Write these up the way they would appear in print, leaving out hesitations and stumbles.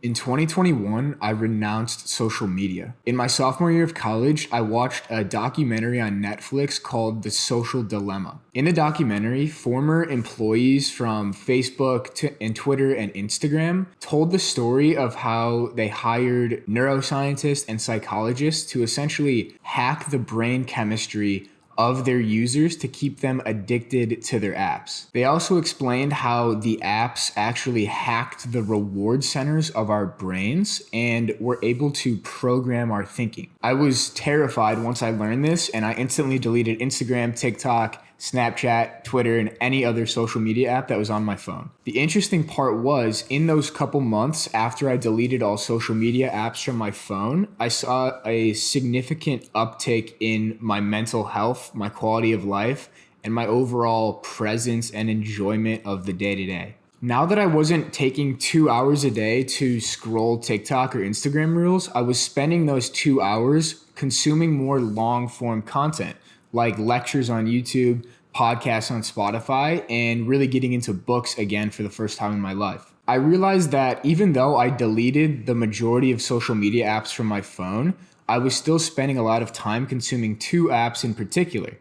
In 2021, I renounced social media. In my sophomore year of college, I watched a documentary on Netflix called The Social Dilemma. In the documentary, former employees from Facebook and Twitter and Instagram told the story of how they hired neuroscientists and psychologists to essentially hack the brain chemistry of their users to keep them addicted to their apps. They also explained how the apps actually hacked the reward centers of our brains and were able to program our thinking. I was terrified once I learned this, and I instantly deleted Instagram, TikTok, Snapchat, Twitter, and any other social media app that was on my phone. The interesting part was, in those couple months after I deleted all social media apps from my phone, I saw a significant uptick in my mental health, my quality of life, and my overall presence and enjoyment of the day-to-day. Now that I wasn't taking 2 hours a day to scroll TikTok or Instagram Reels, I was spending those 2 hours consuming more long-form content, like lectures on YouTube, podcasts on Spotify, and really getting into books again for the first time in my life. I realized that even though I deleted the majority of social media apps from my phone, I was still spending a lot of time consuming two apps in particular,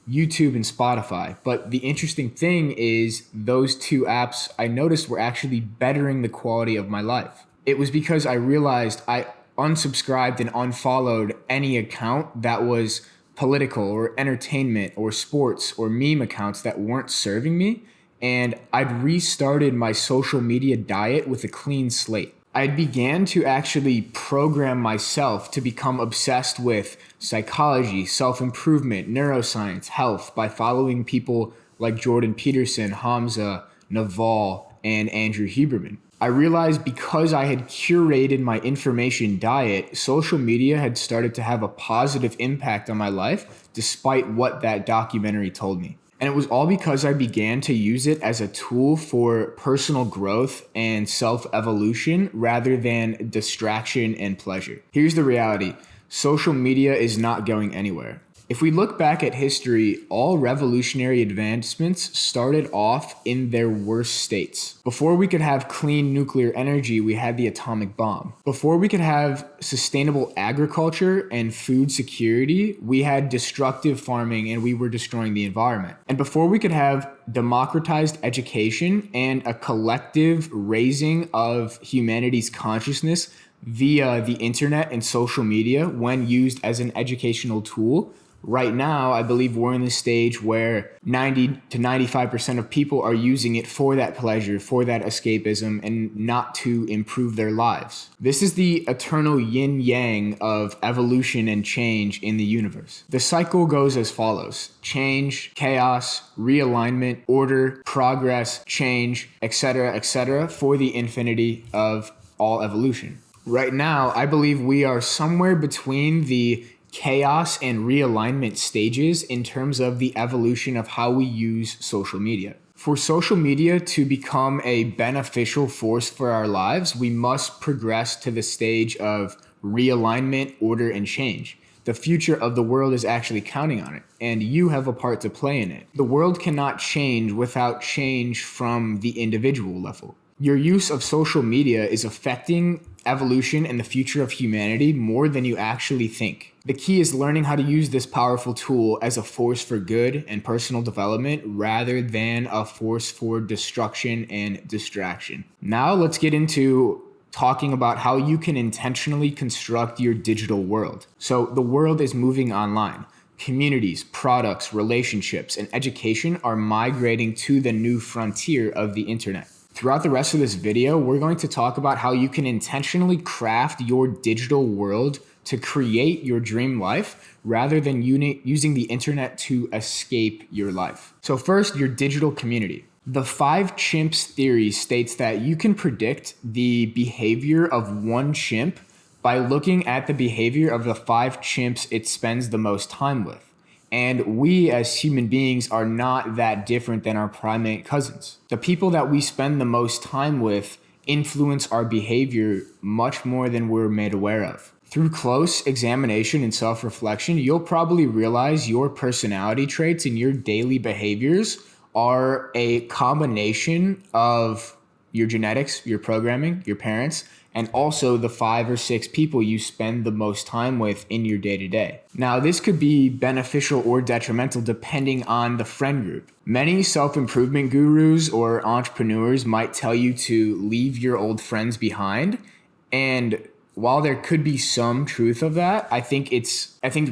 YouTube and Spotify. But the interesting thing is those two apps I noticed were actually bettering the quality of my life. It was because I realized I unsubscribed and unfollowed any account that was political or entertainment or sports or meme accounts that weren't serving me, and I'd restarted my social media diet with a clean slate. I began to actually program myself to become obsessed with psychology, self-improvement, neuroscience, health by following people like Jordan Peterson, Hamza, Naval, and Andrew Huberman. I realized because I had curated my information diet, social media had started to have a positive impact on my life, despite what that documentary told me. And it was all because I began to use it as a tool for personal growth and self-evolution rather than distraction and pleasure. Here's the reality. Social media is not going anywhere. If we look back at history, all revolutionary advancements started off in their worst states. Before we could have clean nuclear energy, we had the atomic bomb. Before we could have sustainable agriculture and food security, we had destructive farming and we were destroying the environment. And before we could have democratized education and a collective raising of humanity's consciousness via the internet and social media when used as an educational tool, right now, I believe we're in the stage where 90 to 95% of people are using it for that pleasure, for that escapism, and not to improve their lives. This is the eternal yin-yang of evolution and change in the universe. The cycle goes as follows: change, chaos, realignment, order, progress, change, etc., for the infinity of all evolution. Right now, I believe we are somewhere between the chaos and realignment stages in terms of the evolution of how we use social media. For social media to become a beneficial force for our lives, we must progress to the stage of realignment, order, and change. The future of the world is actually counting on it, and you have a part to play in it. The world cannot change without change from the individual level. Your use of social media is affecting evolution and the future of humanity more than you actually think. The key is learning how to use this powerful tool as a force for good and personal development rather than a force for destruction and distraction. Now let's get into talking about how you can intentionally construct your digital world. So the world is moving online. Communities, products, relationships, and education are migrating to the new frontier of the internet. Throughout the rest of this video, we're going to talk about how you can intentionally craft your digital world to create your dream life rather than using the internet to escape your life. So first, your digital community. The 5 chimps theory states that you can predict the behavior of one chimp by looking at the behavior of the 5 chimps it spends the most time with. And we as human beings are not that different than our primate cousins. The people that we spend the most time with influence our behavior much more than we're made aware of. Through close examination and self-reflection, you'll probably realize your personality traits and your daily behaviors are a combination of your genetics, your programming, your parents, and also the 5 or 6 people you spend the most time with in your day to day. Now, this could be beneficial or detrimental depending on the friend group. Many self-improvement gurus or entrepreneurs might tell you to leave your old friends behind. And while there could be some truth of that, I think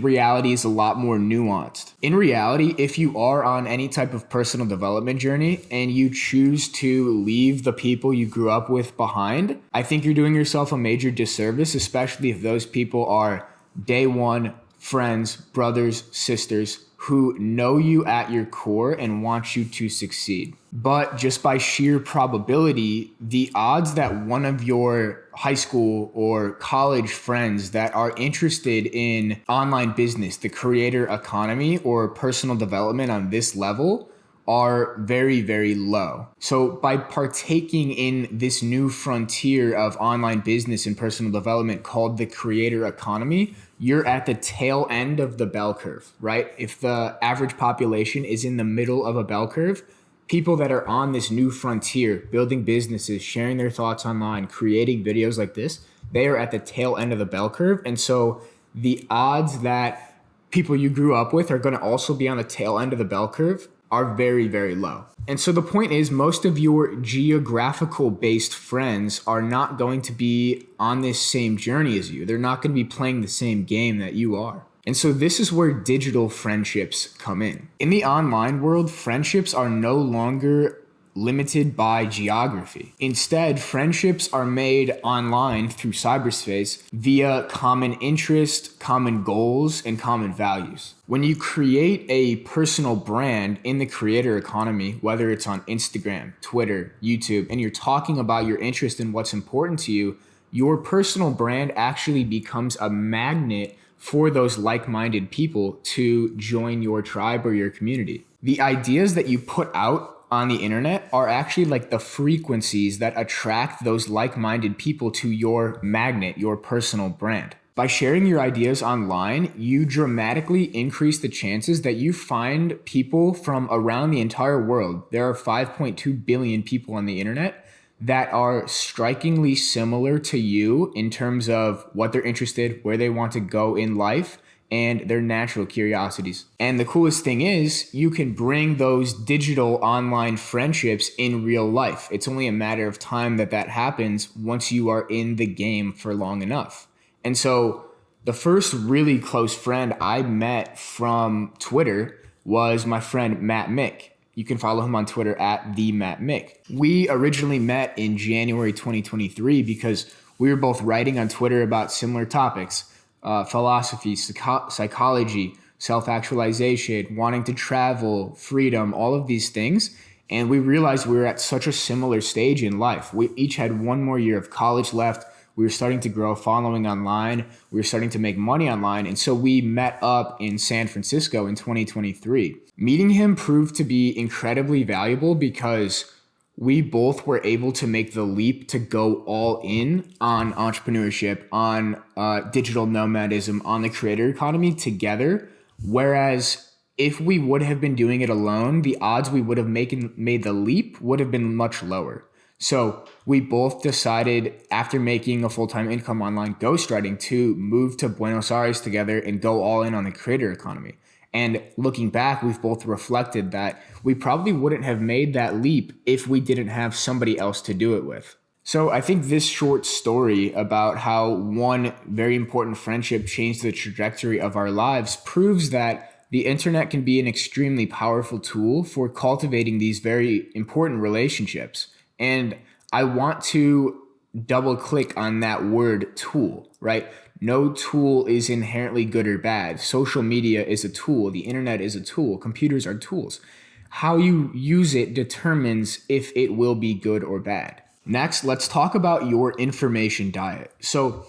reality is a lot more nuanced. In reality, if you are on any type of personal development journey and you choose to leave the people you grew up with behind, I think you're doing yourself a major disservice, especially if those people are day one friends, brothers, sisters who know you at your core and want you to succeed. But just by sheer probability, the odds that one of your high school or college friends that are interested in online business, the creator economy, or personal development on this level are very, very low. So by partaking in this new frontier of online business and personal development called the creator economy, you're at the tail end of the bell curve, right? If the average population is in the middle of a bell curve, people that are on this new frontier, building businesses, sharing their thoughts online, creating videos like this, they are at the tail end of the bell curve. And so the odds that people you grew up with are going to also be on the tail end of the bell curve are very, very low. And so the point is, most of your geographical based friends are not going to be on this same journey as you. They're not going to be playing the same game that you are. And so this is where digital friendships come in. In the online world, friendships are no longer limited by geography. Instead, friendships are made online through cyberspace via common interest, common goals, and common values. When you create a personal brand in the creator economy, whether it's on Instagram, Twitter, YouTube, and you're talking about your interest in what's important to you, your personal brand actually becomes a magnet for those like-minded people to join your tribe or your community. The ideas that you put out on the internet are actually like the frequencies that attract those like-minded people to your magnet, your personal brand. By sharing your ideas online, you dramatically increase the chances that you find people from around the entire world. There are 5.2 billion people on the internet that are strikingly similar to you in terms of what they're interested, where they want to go in life, and their natural curiosities. And the coolest thing is, you can bring those digital online friendships in real life. It's only a matter of time that happens once you are in the game for long enough. And so the first really close friend I met from Twitter was my friend Matt Mick. You can follow him on Twitter at @TheMattMick. We originally met in January 2023 because we were both writing on Twitter about similar topics. Philosophy, psychology, self-actualization, wanting to travel, freedom, all of these things. And we realized we were at such a similar stage in life. We each had one more year of college left. We were starting to grow a following online. We were starting to make money online. And so we met up in San Francisco in 2023. Meeting him proved to be incredibly valuable because we both were able to make the leap to go all in on entrepreneurship, on digital nomadism, on the creator economy together. Whereas if we would have been doing it alone, the odds we would have made the leap would have been much lower. So we both decided, after making a full-time income online ghostwriting, to move to Buenos Aires together and go all in on the creator economy. And looking back, we've both reflected that we probably wouldn't have made that leap if we didn't have somebody else to do it with. So I think this short story about how one very important friendship changed the trajectory of our lives proves that the internet can be an extremely powerful tool for cultivating these very important relationships. And I want to double click on that word tool, right? No tool is inherently good or bad. Social media is a tool. The internet is a tool. Computers are tools. How you use it determines if it will be good or bad. Next, let's talk about your information diet. So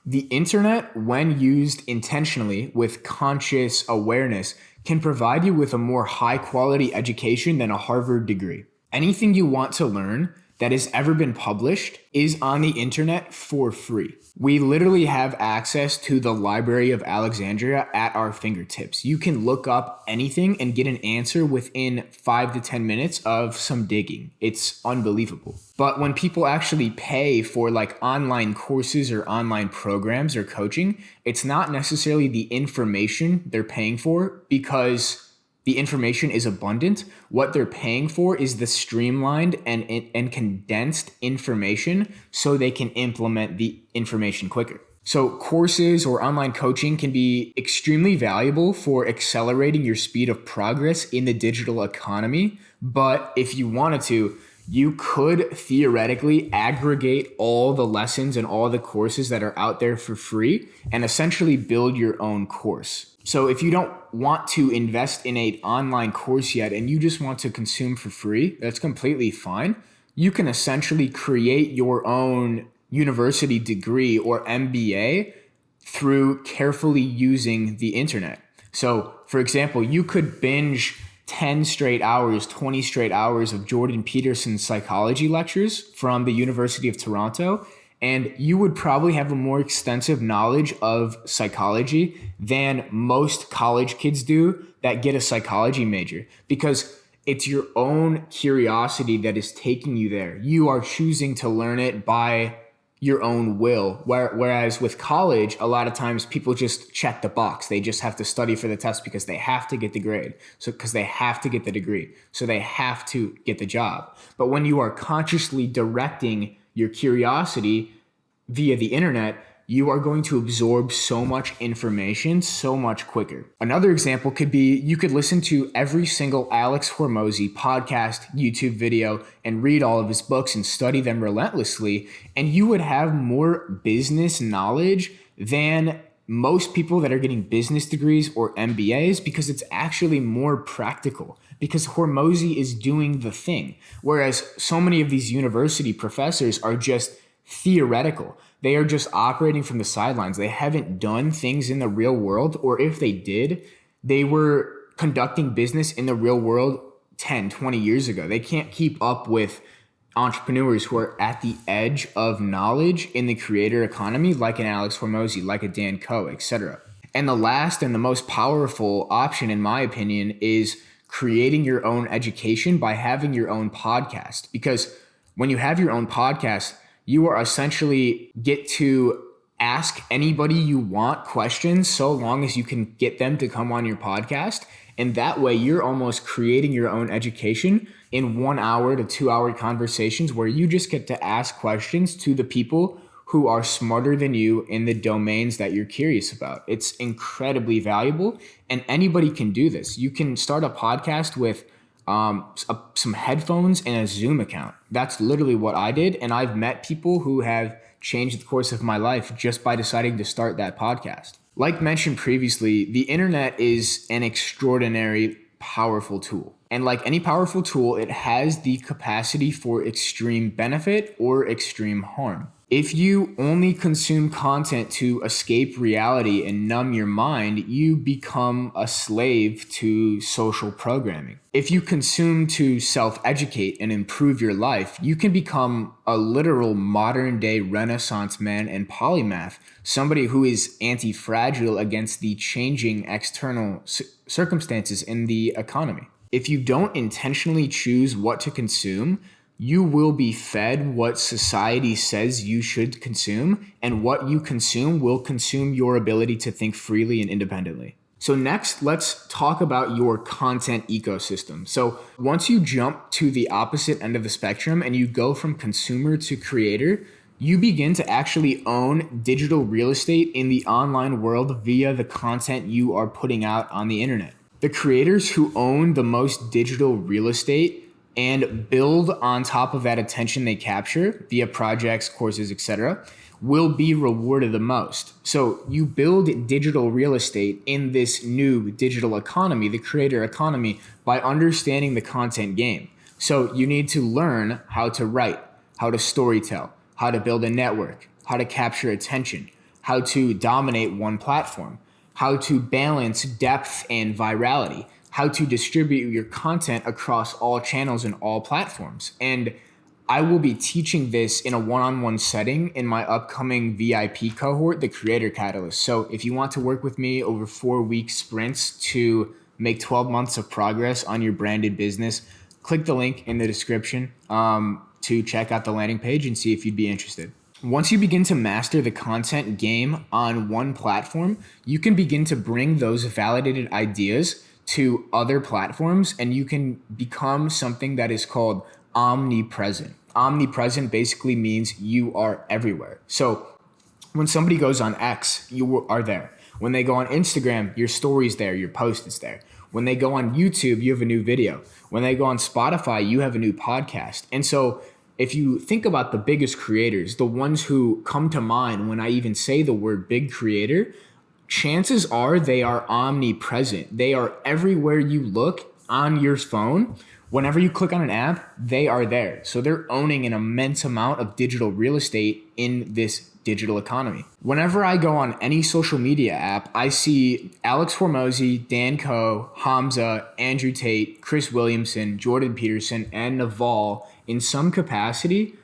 the internet, when used intentionally with conscious awareness, can provide you with a more high quality education than a Harvard degree. Anything you want to learn that has ever been published is on the internet for free. We literally have access to the Library of Alexandria at our fingertips. You can look up anything and get an answer within 5 to 10 minutes of some digging. It's unbelievable. But when people actually pay for like online courses or online programs or coaching, it's not necessarily the information they're paying for, because the information is abundant. What they're paying for is the streamlined and condensed information so they can implement the information quicker. So courses or online coaching can be extremely valuable for accelerating your speed of progress in the digital economy. But if you wanted to, you could theoretically aggregate all the lessons and all the courses that are out there for free and essentially build your own course. So if you don't want to invest in an online course yet and you just want to consume for free, that's completely fine. You can essentially create your own university degree or MBA through carefully using the internet. So for example, you could binge 10 straight hours, 20 straight hours of Jordan Peterson's psychology lectures from the University of Toronto, and you would probably have a more extensive knowledge of psychology than most college kids do that get a psychology major, because it's your own curiosity that is taking you there. You are choosing to learn it by your own will. Whereas with college, a lot of times people just check the box. They just have to study for the test because they have to get the grade. So because they have to get the degree. So they have to get the job. But when you are consciously directing your curiosity via the internet, you are going to absorb so much information so much quicker. Another example could be you could listen to every single Alex Hormozi podcast, YouTube video, and read all of his books and study them relentlessly, and you would have more business knowledge than most people that are getting business degrees or MBAs, because it's actually more practical, because Hormozi is doing the thing. Whereas so many of these university professors are just theoretical. They are just operating from the sidelines. They haven't done things in the real world, or if they did, they were conducting business in the real world 10, 20 years ago. They can't keep up with entrepreneurs who are at the edge of knowledge in the creator economy, like an Alex Hormozi, like a Dan Koh, etc. And the last and the most powerful option, in my opinion, is creating your own education by having your own podcast. Because when you have your own podcast, you are essentially get to ask anybody you want questions, so long as you can get them to come on your podcast. And that way you're almost creating your own education in 1 hour to 2 hour conversations where you just get to ask questions to the people who are smarter than you in the domains that you're curious about. It's incredibly valuable, and anybody can do this. You can start a podcast with some headphones and a Zoom account. That's literally what I did. And I've met people who have changed the course of my life just by deciding to start that podcast. Like mentioned previously, the internet is an extraordinary, powerful tool. And like any powerful tool, it has the capacity for extreme benefit or extreme harm. If you only consume content to escape reality and numb your mind, you become a slave to social programming. If you consume to self-educate and improve your life, you can become a literal modern-day Renaissance man and polymath, somebody who is anti-fragile against the changing external circumstances in the economy. If you don't intentionally choose what to consume, you will be fed what society says you should consume, and what you consume will consume your ability to think freely and independently. So next, let's talk about your content ecosystem. So once you jump to the opposite end of the spectrum and you go from consumer to creator, you begin to actually own digital real estate in the online world via the content you are putting out on the internet. The creators who own the most digital real estate and build on top of that attention they capture via projects, courses, etc., will be rewarded the most. So you build digital real estate in this new digital economy, the creator economy, by understanding the content game. So you need to learn how to write, how to storytell, how to build a network, how to capture attention, how to dominate one platform, how to balance depth and virality, how to distribute your content across all channels and all platforms. And I will be teaching this in a one-on-one setting in my upcoming VIP cohort, the Creator Catalyst. So if you want to work with me over 4-week sprints to make 12 months of progress on your branded business, click the link in the description to check out the landing page and see if you'd be interested. Once you begin to master the content game on one platform, you can begin to bring those validated ideas to other platforms, and you can become something that is called omnipresent. Omnipresent basically means you are everywhere. So when somebody goes on X, you are there. When they go on Instagram, your story's there, your post is there. When they go on YouTube, you have a new video. When they go on Spotify, you have a new podcast. And so if you think about the biggest creators, the ones who come to mind when I even say the word big creator, chances are they are omnipresent. They are everywhere you look on your phone. Whenever you click on an app, they are there. So they're owning an immense amount of digital real estate in this digital economy. Whenever I go on any social media app, I see Alex Hormozy, Dan Coe, Hamza, Andrew Tate, Chris Williamson, Jordan Peterson, and Naval in some capacity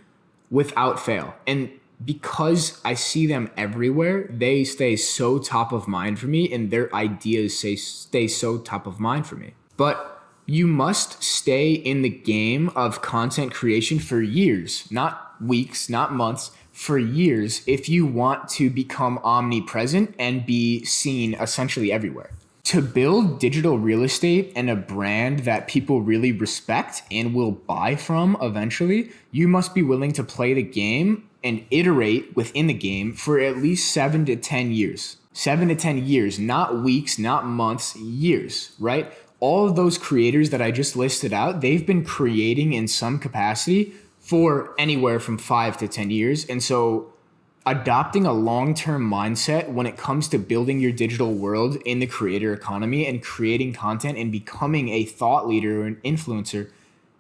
without fail. And because I see them everywhere, they stay so top of mind for me, and their ideas stay so top of mind for me. But you must stay in the game of content creation for years, not weeks, not months, for years, if you want to become omnipresent and be seen essentially everywhere. To build digital real estate and a brand that people really respect and will buy from eventually, you must be willing to play the game and iterate within the game for at least 7 to 10 years. 7 to 10 years, not weeks, not months, years, right? All of those creators that I just listed out, they've been creating in some capacity for anywhere from 5 to 10 years. And so adopting a long-term mindset when it comes to building your digital world in the creator economy and creating content and becoming a thought leader or an influencer,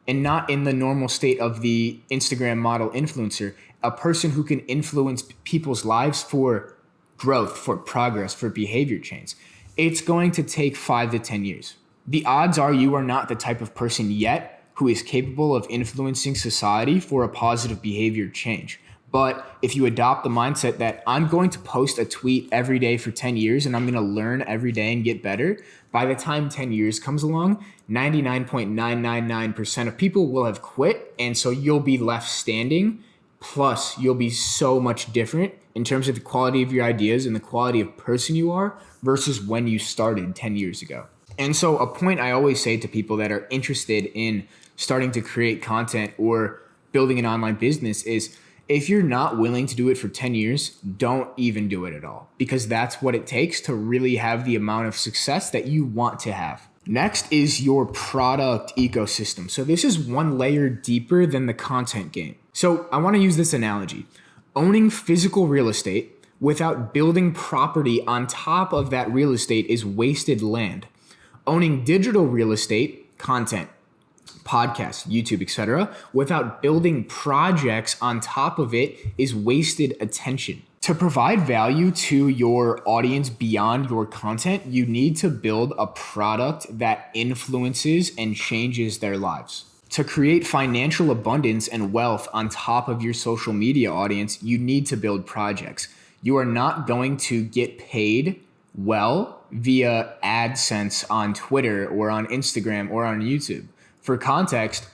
and not in the normal state of the Instagram model influencer, a person who can influence people's lives for growth, for progress, for behavior change. It's going to take 5 to 10 years. The odds are you are not the type of person yet who is capable of influencing society for a positive behavior change. But if you adopt the mindset that I'm going to post a tweet every day for 10 years and I'm going to learn every day and get better, by the time 10 years comes along, 99.999% of people will have quit. And so you'll be left standing. Plus, you'll be so much different in terms of the quality of your ideas and the quality of person you are versus when you started 10 years ago. And so a point I always say to people that are interested in starting to create content or building an online business is, if you're not willing to do it for 10 years, don't even do it at all, because that's what it takes to really have the amount of success that you want to have. Next is your product ecosystem. So this is one layer deeper than the content game. So I want to use this analogy. Owning physical real estate without building property on top of that real estate is wasted land. Owning digital real estate, content, podcasts, YouTube, etc., without building projects on top of it is wasted attention. To provide value to your audience beyond your content, you need to build a product that influences and changes their lives. To create financial abundance and wealth on top of your social media audience, you need to build projects. You are not going to get paid well via AdSense on Twitter or on Instagram or on YouTube. For context,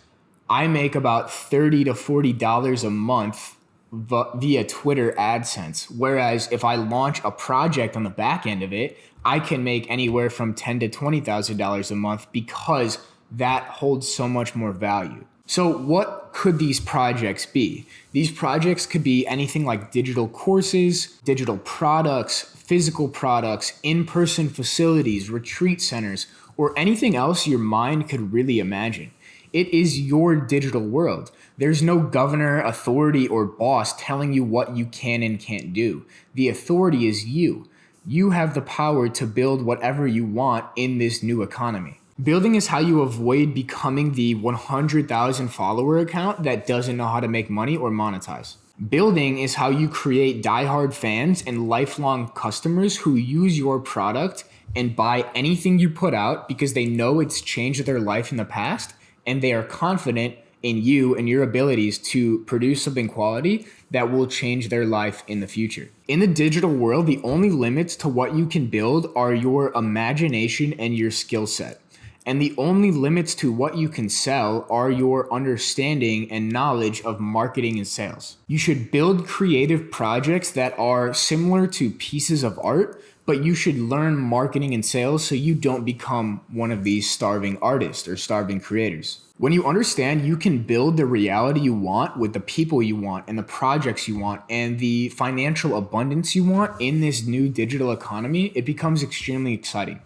I make about $30 to $40 a month via Twitter AdSense. Whereas if I launch a project on the back end of it, I can make anywhere from $10,000 to $20,000 a month because that holds so much more value. So what could these projects be? These projects could be anything like digital courses, digital products, physical products, in-person facilities, retreat centers, or anything else your mind could really imagine. It is your digital world. There's no governor, authority, or boss telling you what you can and can't do. The authority is you. You have the power to build whatever you want in this new economy. Building is how you avoid becoming the 100,000 follower account that doesn't know how to make money or monetize. Building is how you create diehard fans and lifelong customers who use your product and buy anything you put out because they know it's changed their life in the past and they are confident in you and your abilities to produce something quality that will change their life in the future. In the digital world, the only limits to what you can build are your imagination and your skill set. And the only limits to what you can sell are your understanding and knowledge of marketing and sales. You should build creative projects that are similar to pieces of art, but you should learn marketing and sales so you don't become one of these starving artists or starving creators. When you understand you can build the reality you want with the people you want and the projects you want and the financial abundance you want in this new digital economy, it becomes extremely exciting.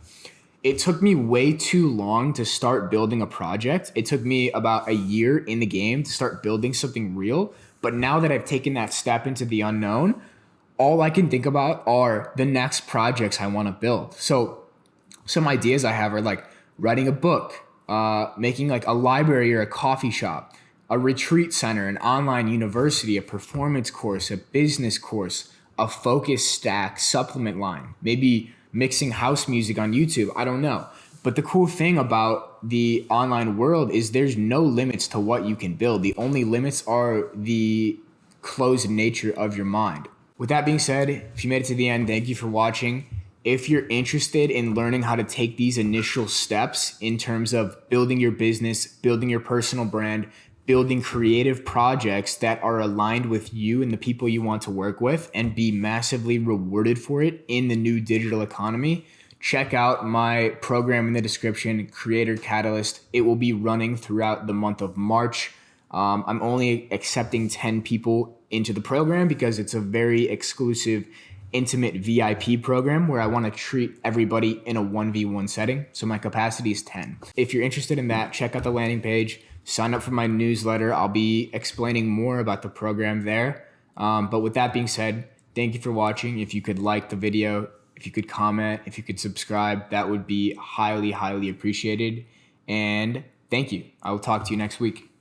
It took me way too long to start building a project. It took me about a year in the game to start building something real. But now that I've taken that step into the unknown, all I can think about are the next projects I want to build. So some ideas I have are like writing a book, making like a library or a coffee shop, a retreat center, an online university, a performance course, a business course, a focus stack, supplement line, maybe mixing house music on YouTube. I don't know. But the cool thing about the online world is there's no limits to what you can build. The only limits are the closed nature of your mind. With that being said, if you made it to the end, thank you for watching. If you're interested in learning how to take these initial steps in terms of building your business, building your personal brand, building creative projects that are aligned with you and the people you want to work with and be massively rewarded for it in the new digital economy, check out my program in the description, Creator Catalyst. It will be running throughout the month of March. I'm only accepting 10 people into the program because it's a very exclusive, intimate VIP program where I want to treat everybody in a 1v1 setting. So my capacity is 10. If you're interested in that, check out the landing page. Sign up for my newsletter. I'll be explaining more about the program there. But with that being said, thank you for watching. If you could like the video, if you could comment, if you could subscribe, that would be highly, highly appreciated. And thank you. I will talk to you next week.